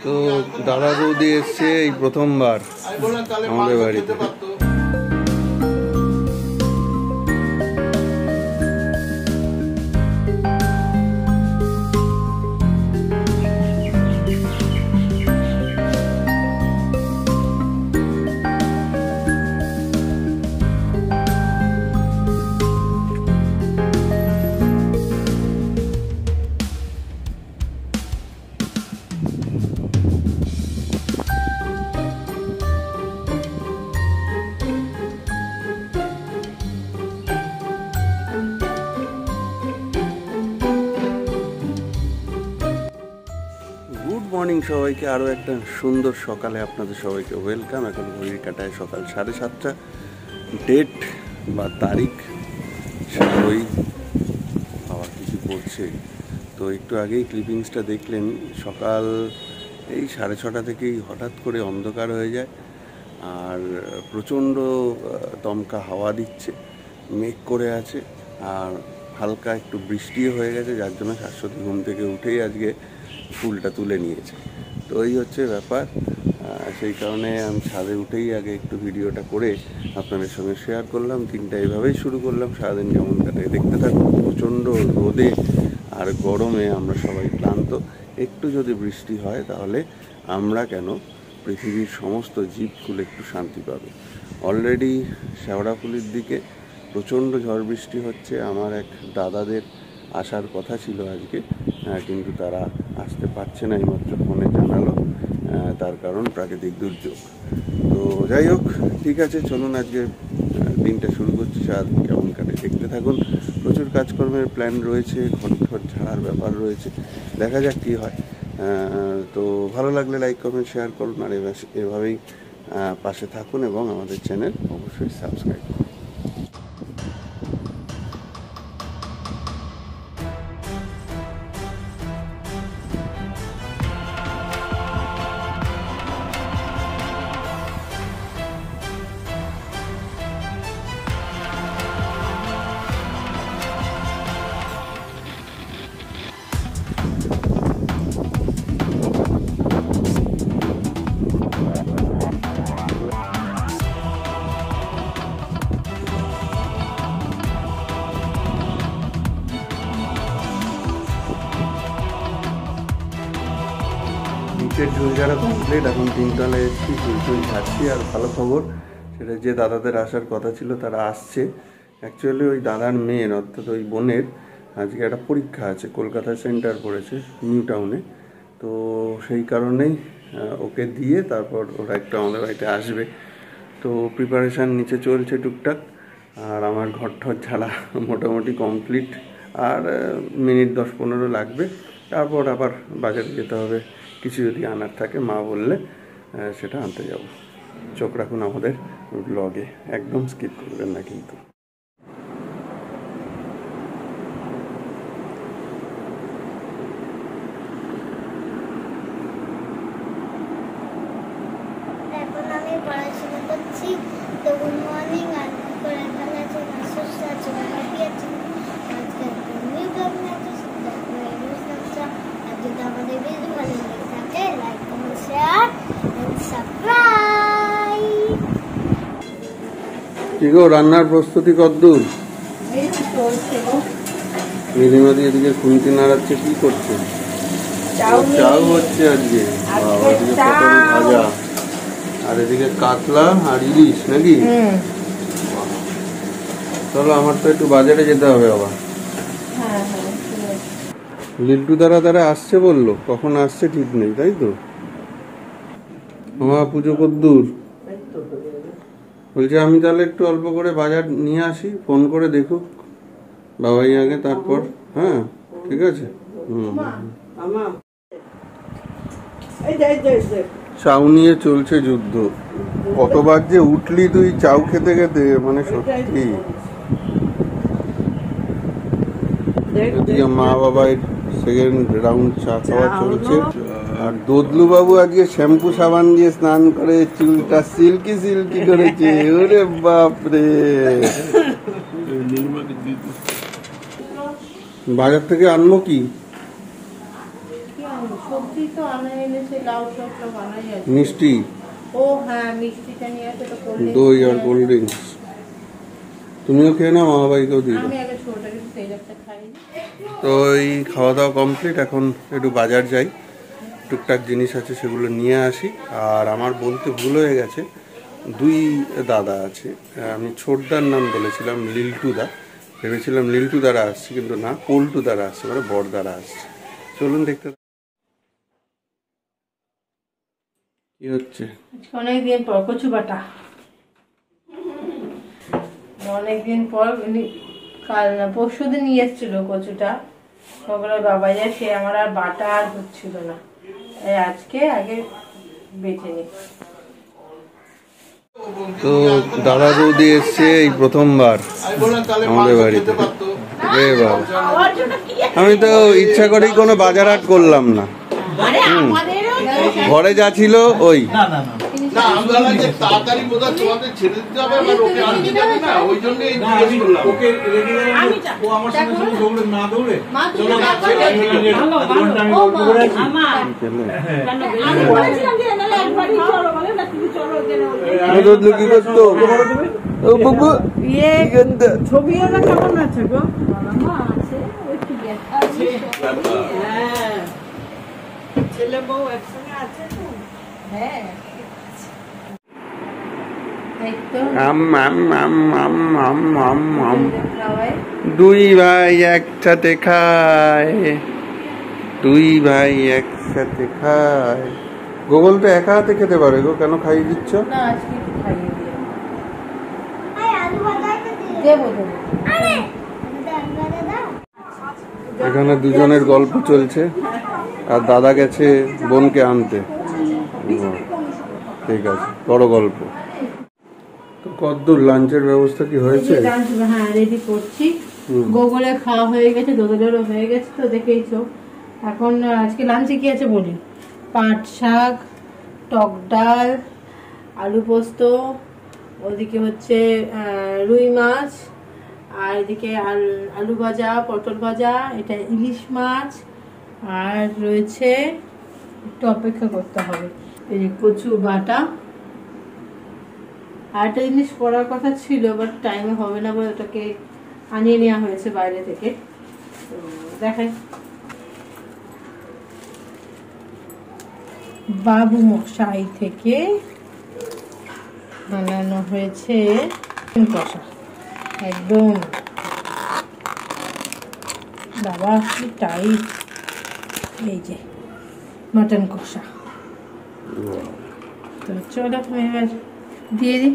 তো দাদা বৌদি এসছে এই প্রথমবার আমাদের বাড়িতে। গুড মর্নিং সবাইকে, আরও একটা সুন্দর সকালে আপনাদের সবাইকে ওয়েলকাম। এখন ঘড়ির কাটায় সকাল 7:30। ডেট বা তারিখ ওই আবার কিছু পড়ছে। তো একটু আগেই ক্লিপিংসটা দেখলেন, সকাল এই 6:30 থেকেই হঠাৎ করে অন্ধকার হয়ে যায় আর প্রচণ্ড দমকা হাওয়া দিচ্ছে, মেঘ করে আছে আর হালকা একটু বৃষ্টিও হয়ে গেছে, যার জন্য শাশ্বতী ঘুম থেকে উঠেই আজকে ফুলটা তুলে নিয়েছে। তো এই হচ্ছে ব্যাপার। সেই কারণে আমি ছাদে উঠেই আগে একটু ভিডিওটা করে আপনাদের সঙ্গে শেয়ার করলাম। দিনটা এইভাবেই শুরু করলাম, সারাদিন কেমন কাটে দেখতে থাকুন। প্রচণ্ড রোদে আর গরমে আমরা সবাই ক্লান্ত। একটু যদি বৃষ্টি হয় তাহলে আমরা কেন, পৃথিবীর সমস্ত জীবকুল একটু শান্তি পাবে। অলরেডি শেওড়াফুলির দিকে প্রচণ্ড ঝড় বৃষ্টি হচ্ছে। আমার এক দাদাদের আসার কথা ছিল আজকে, কিন্তু তারা আসতে পারছে না, এইমাত্র ফোনে জানালো। তার কারণ প্রাকৃতিক দুর্যোগ। তো যাই হোক, ঠিক আছে, চলুন আজকে দিনটা শুরু করছি। সারাদিন কেমন কাটে দেখতে থাকুন। প্রচুর কাজকর্মের প্ল্যান রয়েছে, ঘর ঝাড়ার ব্যাপার রয়েছে, দেখা যাক কী হয়। তো ভালো লাগলে লাইক কমেন্ট শেয়ার করুন, আর এভাবেই পাশে থাকুন এবং আমাদের চ্যানেল অবশ্যই সাবস্ক্রাইব করুন। নিচের ঝুলঝাড়া কমপ্লিট, এখন 3 তলায় এসেছি, ঝুলঝুল ঝাড়ছি। আর ভালো খবর, সেটা যে দাদাদের আসার কথা ছিল তারা আসছে। অ্যাকচুয়ালি ওই দাদার মেয়ের, অর্থাৎ ওই বোনের আজকে একটা পরীক্ষা আছে, কলকাতা সেন্টার পড়েছে নিউ টাউনে। তো সেই কারণেই ওকে দিয়ে তারপর ওরা একটু আমাদের বাড়িতে আসবে। তো প্রিপারেশান নিচে চলছে টুকটাক। আর আমার ঘর ঝাড়া মোটামুটি কমপ্লিট, আর মিনিট 10-15 লাগবে। তারপর আবার বাজারে যেতে হবে, কিছু যদি আনার থাকে, মা বললে সেটা আনতে যাব। চোখ রাখুন আমাদের ব্লগে, একদম স্কিপ করবেন না কিন্তু। এখন আমি পড়াশোনা করছি। তো গুড মর্নিং, আর করে এখানে আছে মাসুর সাথে চলে গিয়েছি। আজকে নিউ ব্লগ আছে, আর যদি আমাদের ভিডিও ভালো লেগে থাকে like comment share and subscribe. কি গো, রান্নার প্রস্তুতি কতদূর? এই তো চলছে গো। দিদিমাদি এদিকে খুন্তি নাড়াচ্ছে, কি করছে? চাউ হচ্ছে আজকে। এদিকে পটল ভাজা, আর এদিকে কাতলা আর ইলিশ নাকি? চলো, আমার তো একটু বাজারে যেতে হবে আবার। লিল্টু দ্বারা আসছে বললো, কখন আসছে ঠিক নেই, তাই তো? মা পুজো কদ্দূর? বলছে আমি তাহলে একটু অল্প করে বাজার নিয়ে আসি, ফোন করে দেখুক বাবাই আগে, তারপর। হ্যাঁ ঠিক আছে। চাউ নিয়ে চলছে যুদ্ধ। কতবার যে উঠলি তুই চাউ খেতে খেতে, মানে সত্যি। এদিকে মা বাবাই সেকেন্ড রাউন্ড চা খাওয়া চলছে। আর দোদলু বাবু আজকে শ্যাম্পু সাবান দিয়ে স্নান করে চুলটা সিল্কি সিল্কি করেছে। ওরে বাপরে, বাজার থেকে আনবো কি? মিষ্টি তো আনা এনেছে, লাউ সব আনাই আছে। মিষ্টি, ও হ্যাঁ মিষ্টিটা নিয়ে আসে তো কোল্ড দই আর কোল্ড ড্রিঙ্কস। তুমিও খেয়ে নাও, মা বাবাইকেও দিয়ে দাও। আমি আগে ছোটটাকে সেই একটা খাইনি। তো এই খাওয়া দাওয়া কমপ্লিট, এখন একটু বাজার যাই, টুকটাক জিনিস আছে সেগুলো নিয়ে আসি। আর আমার বলতে ভুল হয়ে গেছে, দুই দাদা আছে। আমি ছোটদার নাম বলেছিলাম লিল্টুদা, ভেবেছিলাম লিল্টু দ্বারা আসছে, কিন্তু না, পল্টু দ্বারা আসছে, মানে বড় দ্বারা আসছে। চলুন দেখতে কি হচ্ছে। অনেকদিন পর কচু বাটা, অনেকদিন পর কাল না পরশু দিন নিয়ে এসেছিল কচুটা, সকালে বাবা যায়, সে আমার আর বাটা আর হচ্ছিল না, আজকে আগে বেছে নি। তো দাদা বৌদি এসছে এই প্রথমবার আমাদের বাড়িতে। আমি তো ইচ্ছা করেই কোনো বাজার হাট করলাম না, ঘরে যা ছিল ওই। কি করতো ছবিওয়ালা কেমন আছে গো? ছেলে বউ একসঙ্গে আছে তো? হ্যাঁ। দুই ভাই একসাথে খায়, দুই ভাই একসাথে খায়। গোগল তো একা হাতে খেতে পারে গো, কেন খাইয়ে দিচ্ছ? না আজকে খাইয়ে দিও। এখানে দুজনের গল্প চলছে, আর দাদা গেছে বোনকে আনতে। ঠিক আছে, বড় গল্প। তো কতদূর লাঞ্চের ব্যবস্থা কি হয়েছে? হ্যাঁ রেডি করছি, গোগলে খাওয়া হয়ে গেছে, দোদলেরও হয়ে গেছে, তো দেখেইছো। এখন আজকে লাঞ্চে কি আছে বলি, পাট শাক, টক ডাল, আলু পোস্ত, ওদিকে হচ্ছে রুই মাছ, আর এদিকে আলু ভাজা, পটল ভাজা, এটা ইলিশ মাছ, আর রয়েছে একটু অপেক্ষা করতে হবে এই যে কচু বাটা। আর একটা জিনিস করার কথা ছিল, বাট টাইমে হবে না বলে ওটাকে আনিয়ে নেওয়া হয়েছে বাইরে থেকে। তো দেখাই, বাবু মশাই থেকে বানানো হয়েছে কষা, একদম বাবা কি টাইট। এই যে মাটন কষা। তো চলো এবার দিয়ে দিই,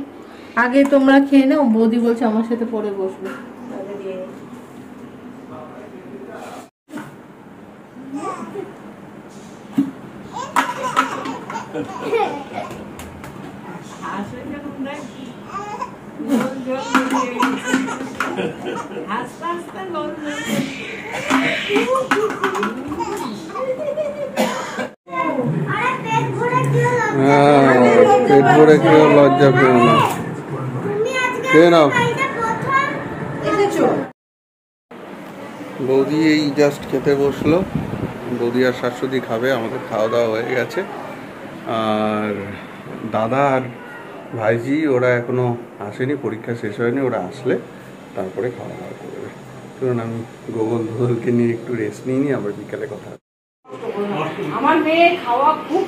আগে তোমরা খেয়ে নাও, বৌদি বলছে আমার সাথে পরে বসবে, আগে দিয়ে দিই। পেট ভরে খেয়েও লজ্জা পেও না, খেয়ে নাও। বৌদি এই জাস্ট খেতে বসলো, বৌদি আর শাশুড়ি খাবে, আমাদের খাওয়া দাওয়া হয়ে গেছে। আর দাদা আর ভাইজি ওরা এখনো আসেনি, পরীক্ষা শেষ হয়নি, ওরা আসলে তারপরে খাওয়া দাওয়া করবে। কারণ আমি গোগলকে নিয়ে একটু রেস্ট নিয়ে নিই, আবার বিকালে কথা। আমার মেয়ে খাওয়া খুব,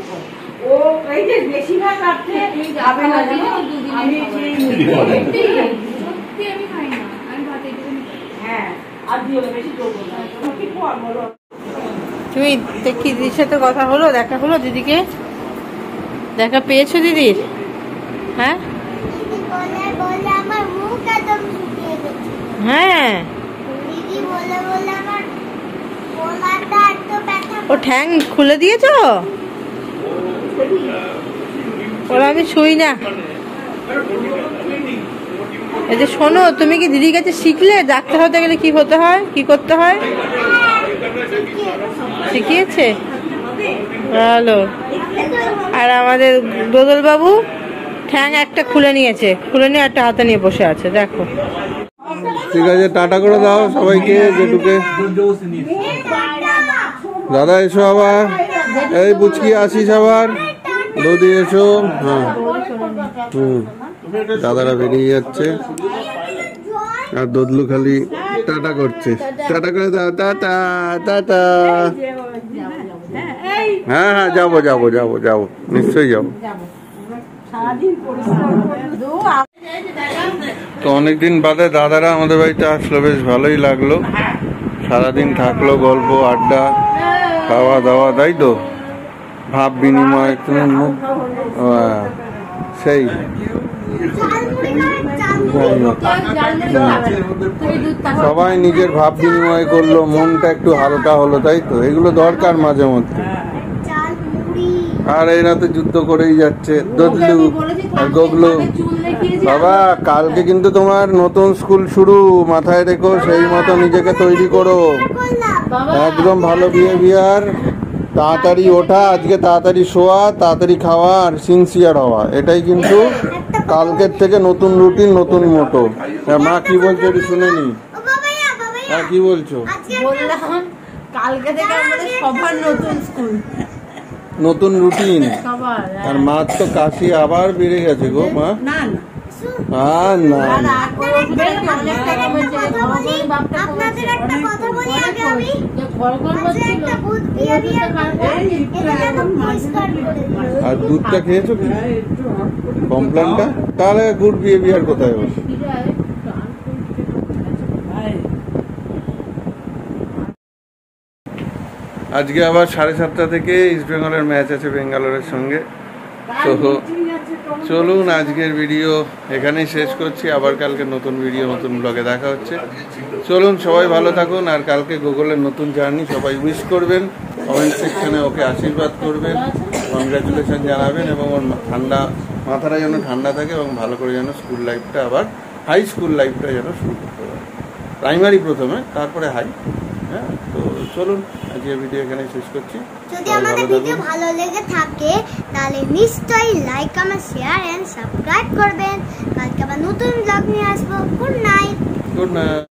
ও এই যে বেশিরভাগ রাত্রে যাবে না, আমি খাই না, আমি ভাত হ্যাঁ আর দিও বেশি করবো না। তুমি দেখি দিদির সাথে কথা হলো, দেখা হলো দিদিকে, দেখা পেয়েছো দিদির? হ্যাঁ হ্যাঁ, ও ঠ্যাং খুলে দিয়েছো? ওরা আমি শুই না। এই যে শোনো, তুমি কি দিদির কাছে শিখলে ডাক্তার হতে গেলে কি হতে হয়, কি করতে হয়? শিখিয়েছে, ভালো। আর আমাদের দোদল বাবু ঠ্যাং একটা খুলে নিয়েছে, খুলে নিয়ে একটা হাতে নিয়ে বসে আছে, দেখো। ঠিক আছে, টাটা করে দাও সবাইকে, যেটুকে। দাদা এসো আবার। এই বুচকি আসিস আবার, বৌদি এসো। হ্যাঁ দাদারা বেরিয়ে যাচ্ছে আর দদলু খালি টাটা করছে। টাটা করে দাও, টাটা টাটা। হ্যাঁ হ্যাঁ যাবো যাবো যাবো যাবো, নিশ্চয়ই যাবো। তো অনেকদিন বাদে দাদারা আমাদের বাড়িতে আসলো, বেশ ভালোই লাগলো। সারাদিন থাকলো, গল্প আড্ডা খাওয়া দাওয়া, তাই তো ভাব বিনিময়। সেই সবাই নিজের ভাব বিনিময় করলো, মনটা একটু হালকা হলো, তাই তো এগুলো দরকার মাঝে মধ্যে। আর এরা তো যুদ্ধ করেই যাচ্ছে, দদলু আর গগলু। বাবা কালকে কিন্তু তোমার নতুন স্কুল শুরু, মাথায় রেখো, সেই মতো নিজেকে তৈরি করো। একদম ভালো বিহেভিয়ার, তাড়াতাড়ি ওঠা, আজকে তাড়াতাড়ি শোয়া, তাড়াতাড়ি খাওয়া আর সিনসিয়ার হওয়া, এটাই কিন্তু কালকের থেকে নতুন রুটিন, নতুন মোটো। মা কি বলছো একটু শুনে নি। হ্যাঁ কি বলছো? কালকে থেকে আমাদের সবার নতুন স্কুল, নতুন রুটিন। আর মার তো কাশি আবার বেড়ে গেছে গো মা। না আর না আর দুধটা খেয়েছো কি কমপ্লেনটা? তাহলে গুড বিহেভিয়ার কোথায় হবে? আজকে আবার 7:30 থেকে ইস্ট বেঙ্গলের ম্যাচ আছে বেঙ্গালোরের সঙ্গে। তো চলুন আজকের ভিডিও এখানেই শেষ করছি, আবার কালকে নতুন ভিডিও নতুন ব্লগে দেখা হচ্ছে। চলুন সবাই ভালো থাকুন, আর কালকে গুগলের নতুন জার্নি সবাই উইশ করবেন, কমেন্ট সেকশনে ওকে আশীর্বাদ করবেন, কনগ্রাচুলেশন জানাবেন, এবং ওর মাথাটা যেন ঠান্ডা থাকে এবং ভালো করে যেন স্কুল লাইফটা আবার হাই স্কুল লাইফটা যেন শুরু করতে পারে। প্রাইমারি প্রথমে, তারপরে হাই। হ্যাঁ তো চলুন আজকের ভিডিও এখানে শেষ করছি। যদি আমাদের ভিডিও ভালো লেগে থাকে তাহলে নিশ্চয়ই like, comment, share and subscribe করবেন। কালকে আবার নতুন ব্লগ নিয়ে আসবো। Good night. Good night.